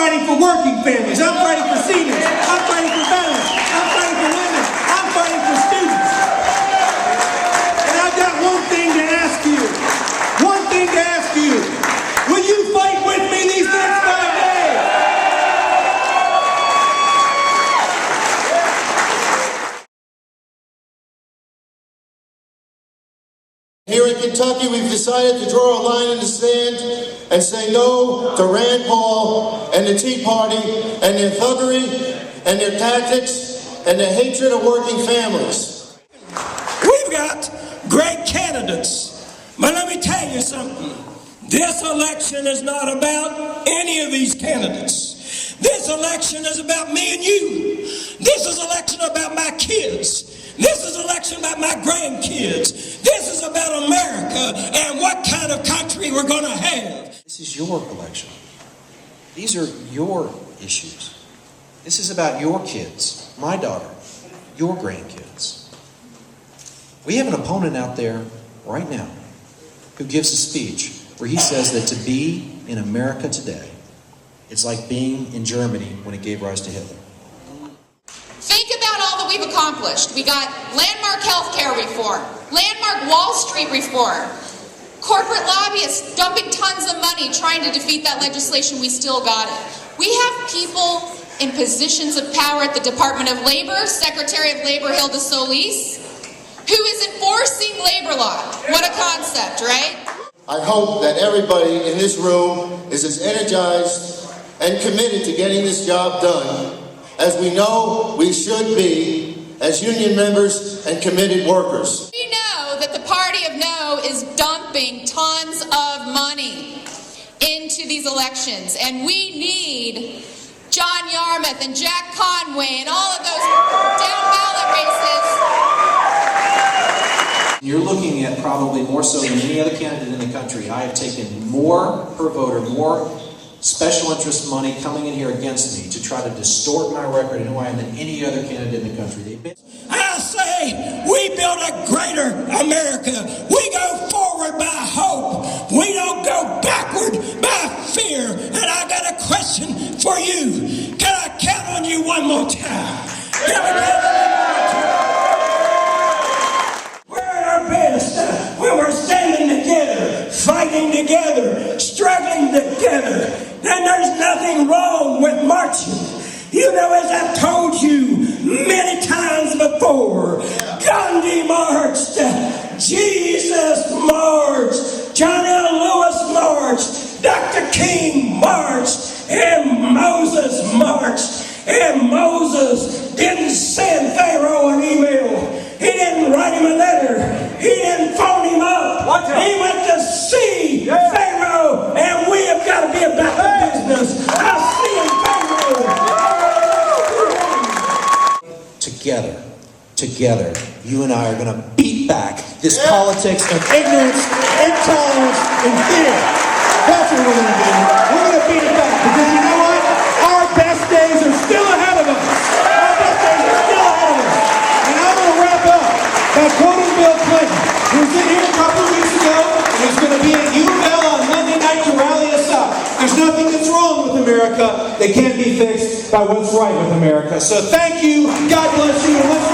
fighting for working families. I'm fighting for seniors. I'm fighting for veterans. I'm fighting for women. I'm fighting for students. And I've got one thing to ask you. One thing to ask you. Will you fight with me these next 5 days? Here in Kentucky, we've decided to draw a line in the sand and say no to Rand Paul and the Tea Party and their thuggery and their tactics and their hatred of working families. We've got great candidates, but let me tell you something. This election is not about any of these candidates. This election is about me and you. This is an election about my kids. This is an election about my grandkids. This is about America and what kind of country we're going to have. This is your election. These are your issues. This is about your kids, my daughter, your grandkids. We have an opponent out there right now who gives a speech where he says that to be in America today, it's like being in Germany when it gave rise to Hitler. Think about all that we've accomplished. We got landmark healthcare reform, landmark Wall Street reform, corporate lobbyists dumping tons of money trying to defeat that legislation. We still got it. We have people in positions of power at the Department of Labor, Secretary of Labor Hilda Solis, who is enforcing labor law. What a concept, right? I hope that everybody in this room is as energized and committed to getting this job done as we know we should be as union members and committed workers. We know that the party of no is dumping tons of money into these elections, and we need John Yarmouth and Jack Conway and all of those down-ballot races. You're looking at probably more so than any other candidate in the country. I have taken more per voter, more special interest money coming in here against me to try to distort my record and who I am than any other candidate in the country. I say we build a greater America. We go forward by hope. We don't go backward by fear. And I got a question for you. Can I count on you one more time? Can we count on you one more time? We're at our best when we're standing together, fighting together, struggling together. And there's nothing wrong with marching. You know, as I've told you many times before, Gandhi marched, Jesus marched, John L. Lewis marched, Dr. King marched, and Moses marched. And Moses didn't send Pharaoh an email. He didn't write him a letter. He didn't phone him up. He went to see Pharaoh, and we have got to be about the business of seeing Pharaoh. Together, you and I are going to beat back this politics of ignorance, intolerance, and fear. That's what we're going to do. We're going to beat it back because you know what? Our best days are still ahead of us. Our best days are still ahead of us. And I'm going to wrap up by quoting Bill Clinton, who was in here a couple of weeks ago and is going to be at UL on Monday night to rally us up. There's nothing that's wrong with America that can't be fixed by what's right with America. So thank you. God bless you. And let's